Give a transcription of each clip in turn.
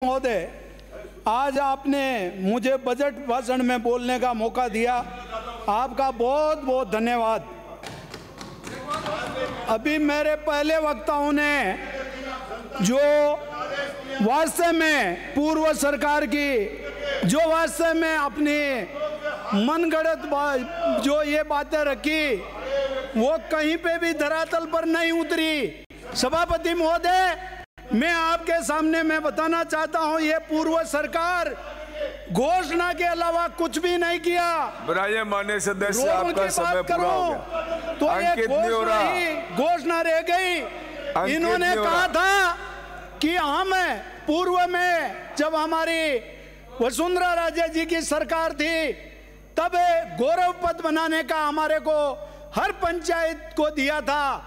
महोदय, आज आपने मुझे बजट भाषण में बोलने का मौका दिया, आपका बहुत बहुत धन्यवाद। अभी मेरे पहले वक्ताओं ने जो वास्तव में पूर्व सरकार की जो वास्तव में अपनी मनगढ़ंत जो ये बातें रखी वो कहीं पे भी धरातल पर नहीं उतरी। सभापति महोदय, मैं आपके सामने मैं बताना चाहता हूं, ये पूर्व समय घोषणा के अलावा कुछ भी नहीं किया। बुराइयां माननीय सदस्य, आपका समय पूरा हो गया। तो ये घोषणा रह गई। इन्होंने कहा था कि हम पूर्व में जब हमारी वसुंधरा राजे जी की सरकार थी तब गौरव पद बनाने का हमारे को हर पंचायत को दिया था,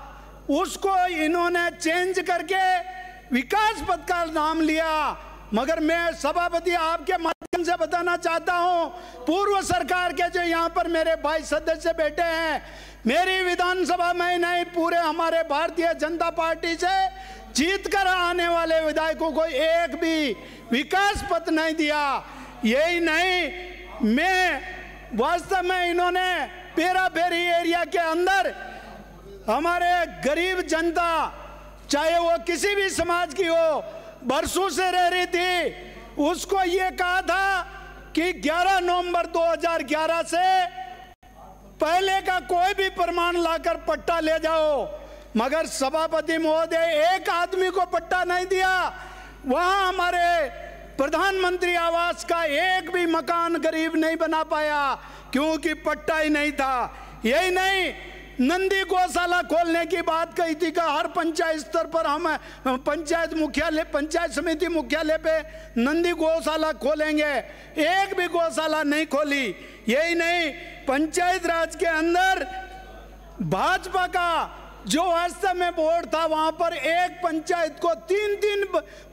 उसको इन्होंने चेंज करके विकास पद का नाम लिया। मगर मैं सभापति आपके माध्यम से बताना चाहता हूं, पूर्व सरकार के जो यहाँ पर मेरे भाई सदस्य बैठे हैं, मेरी विधानसभा में नहीं पूरे हमारे भारतीय जनता पार्टी से जीत कर आने वाले विधायकों को एक भी विकास पद नहीं दिया। यही नहीं, मैं वास्तव में इन्होंने पेरा फेरी एरिया के अंदर हमारे गरीब जनता, चाहे वो किसी भी समाज की हो, बरसों से रह रही थी, उसको ये कहा था कि 11 नवंबर 2011 से पहले का कोई भी प्रमाण लाकर पट्टा ले जाओ। मगर सभापति महोदय, एक आदमी को पट्टा नहीं दिया। वहां हमारे प्रधानमंत्री आवास का एक भी मकान गरीब नहीं बना पाया क्योंकि पट्टा ही नहीं था। यही नहीं, नंदी गौशाला खोलने की बात कही थी कि हर पंचायत स्तर पर हम पंचायत मुख्यालय, पंचायत समिति मुख्यालय पे नंदी गौशाला खोलेंगे, एक भी गौशाला नहीं खोली। यही नहीं, पंचायत राज के अंदर भाजपा का जो वास्तव में बोर्ड था, वहां पर एक पंचायत को 3-3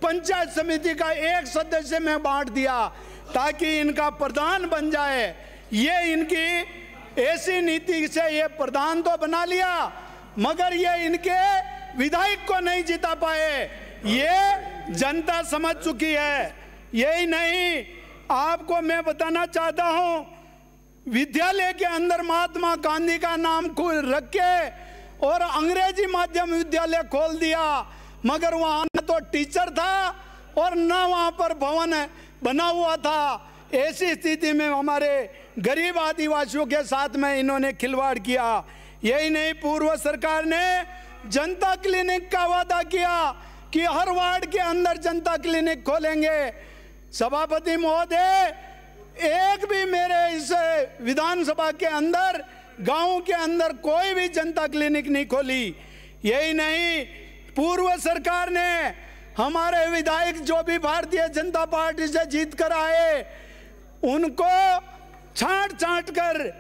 पंचायत समिति का एक सदस्य में बांट दिया ताकि इनका प्रधान बन जाए। ये इनकी ऐसी नीति से ये प्रधान तो बना लिया, मगर ये इनके विधायक को नहीं जिता पाए। ये जनता समझ चुकी है। यही नहीं, आपको मैं बताना चाहता हूं, विद्यालय के अंदर महात्मा गांधी का नाम रख के और अंग्रेजी माध्यम विद्यालय खोल दिया, मगर वहां न तो टीचर था और न वहां पर भवन बना हुआ था। ऐसी स्थिति में हमारे गरीब आदिवासियों के साथ में इन्होंने खिलवाड़ किया। यही नहीं, पूर्व सरकार ने जनता क्लिनिक का वादा किया कि हर वार्ड के अंदर जनता क्लिनिक खोलेंगे। सभापति महोदय, एक भी मेरे इस विधानसभा के अंदर गांव के अंदर कोई भी जनता क्लिनिक नहीं खोली। यही नहीं, पूर्व सरकार ने हमारे विधायक जो भी भारतीय जनता पार्टी से जीत कर आए उनको छांट छांट कर,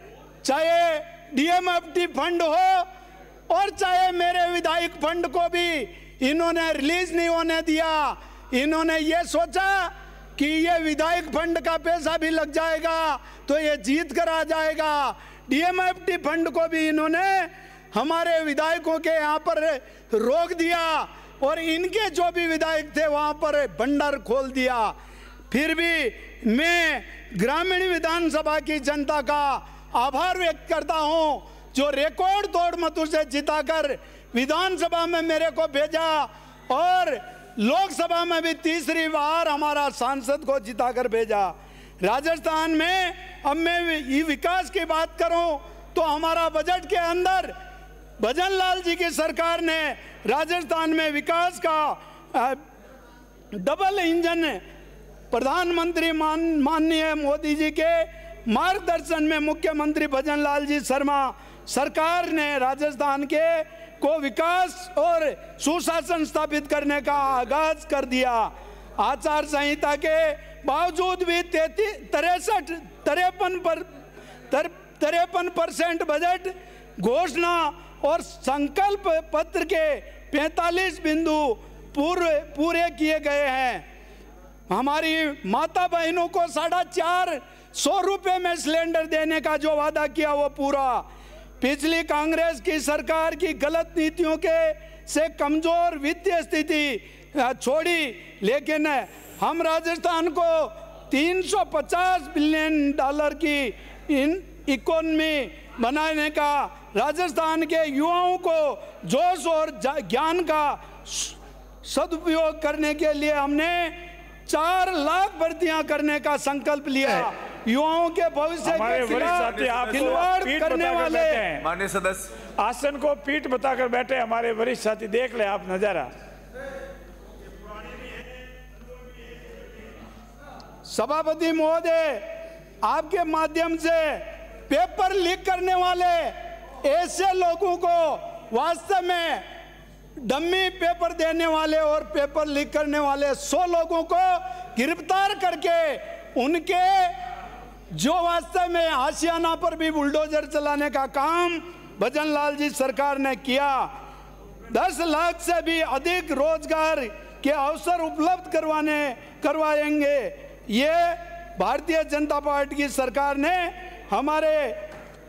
चाहे डीएमएफटी फंड हो और चाहे मेरे विधायक फंड को भी इन्होंने रिलीज नहीं होने दिया। इन्होंने ये सोचा कि ये विधायक फंड का पैसा भी लग जाएगा तो ये जीत कर आ जाएगा। डीएमएफटी फंड को भी इन्होंने हमारे विधायकों के यहाँ पर रोक दिया और इनके जो भी विधायक थे वहाँ पर भंडार खोल दिया। फिर भी मैं ग्रामीण विधानसभा की जनता का आभार व्यक्त करता हूँ जो रिकॉर्ड तोड़ मतों से जिताकर विधानसभा में मेरे को भेजा और लोकसभा में भी तीसरी बार हमारा सांसद को जिताकर भेजा। राजस्थान में अब मैं विकास की बात करूं तो हमारा बजट के अंदर भजन लाल जी की सरकार ने राजस्थान में विकास का डबल इंजन प्रधानमंत्री माननीय मोदी जी के मार्गदर्शन में मुख्यमंत्री भजन लाल जी शर्मा सरकार ने राजस्थान के को विकास और सुशासन स्थापित करने का आगाज कर दिया। आचार संहिता के बावजूद भी 53% बजट घोषणा और संकल्प पत्र के 45 बिंदु पूरे किए गए हैं। हमारी माता बहनों को 450 रुपये में सिलेंडर देने का जो वादा किया वो पूरा। पिछली कांग्रेस की सरकार की गलत नीतियों के से कमजोर वित्तीय स्थिति छोड़ी, लेकिन हम राजस्थान को 350 बिलियन डॉलर की इकोनॉमी बनाने का, राजस्थान के युवाओं को जोश और ज्ञान का सदुपयोग करने के लिए हमने 4 लाख भर्तियां करने का संकल्प लिया। युवाओं के भविष्य के खिलाफ खिलवाड़ करने वाले माननीय सदस्य आसन को पीठ बताकर बैठे हमारे वरिष्ठ साथी, देख ले आप नजारा। सभापति महोदय, आपके माध्यम से पेपर लीक करने वाले ऐसे लोगों को, वास्तव में डम्मी पेपर देने वाले और पेपर लीक करने वाले 100 लोगों को गिरफ्तार करके उनके जो वास्तव में आशियाना पर भी बुलडोजर चलाने का काम भजनलाल जी सरकार ने किया। 10 लाख से भी अधिक रोजगार के अवसर उपलब्ध करवाएंगे। ये भारतीय जनता पार्टी की सरकार ने हमारे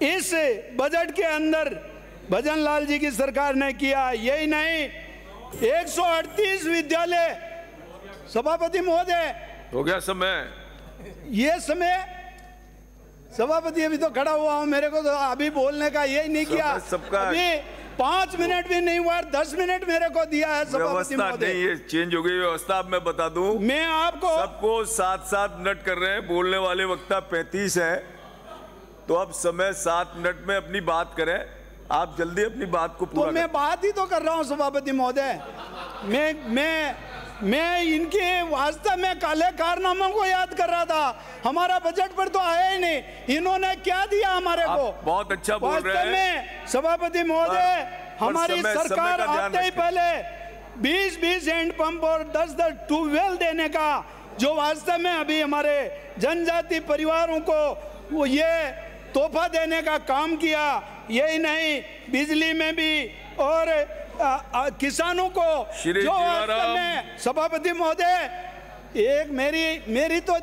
इस बजट के अंदर भजनलाल जी की सरकार ने किया। यही नहीं, 138 विद्यालय, सभापति महोदय हो गया समय। ये समय, सभापति अभी तो खड़ा हुआ हूं, मेरे को तो अभी बोलने का यही नहीं किया। अभी 5 मिनट भी नहीं हुआ, 10 मिनट मेरे को दिया है सभापति महोदय। नहीं, ये चेंज हो गई व्यवस्था। अब मैं बता दूं, मैं आपको सबको 7-7 मिनट कर रहे हैं, बोलने वाले वक्ता 35 है, तो अब समय 7 मिनट में अपनी बात करें। आप जल्दी अपनी बात को पूरा तो मैं बात ही तो कर रहा हूं सभापति महोदय। मैं इनके वास्तव में काले कारनामों को याद कर रहा था। हमारा बजट पर तो आया ही नहीं, इन्होंने क्या दिया हमारे को। बहुत अच्छा बोल रहे हैं। वास्तव में सभापति महोदय, हमारी सरकार आते ही पहले 20-20 हैंडपंप और 10-10 ट्यूबवेल देने का, जो वास्तव में अभी हमारे जनजाति परिवारों को वो ये तोहफा देने का काम किया। यही नहीं, बिजली में भी और किसानों को जो वास्तव में, सभापति महोदय, एक मेरी तो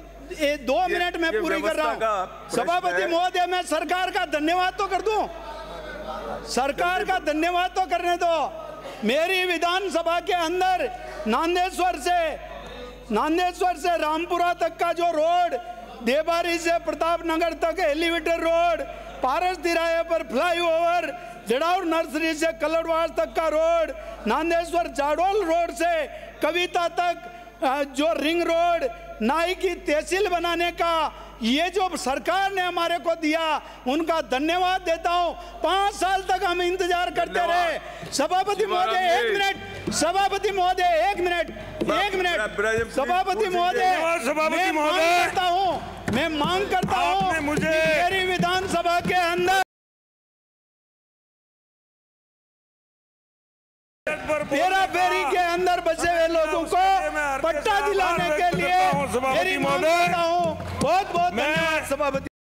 2 मिनट में पूरी कर रहा हूं। सभापति महोदय, मैं सरकार का धन्यवाद तो कर दूं, सरकार का धन्यवाद तो करने दो। मेरी विधानसभा के अंदर नांदेश्वर से रामपुरा तक का जो रोड, देबारी से प्रतापनगर तक एलिवेटर रोड, पारस तिराहे पर फ्लाईओवर, जड़ाउर नर्सरी से कलड़वास तक का रोड, नांदेश्वर जाडोल रोड से कविता तक जो रिंग रोड, नाई की तहसील बनाने का, ये जो सरकार ने हमारे को दिया, उनका धन्यवाद देता हूं। 5 साल तक हम इंतजार करते रहे। सभापति महोदय 1 मिनट, सभापति महोदय 1 मिनट, सभापति महोदय, मैं मांग करता हूं मुझे मेरी विधानसभा के अंदर 13 फेरी के अंदर बचे हुए लोगों को पट्टा दिलाने के लिए मेरी मांग करता हूं। बहुत बहुत धन्यवाद सभापति।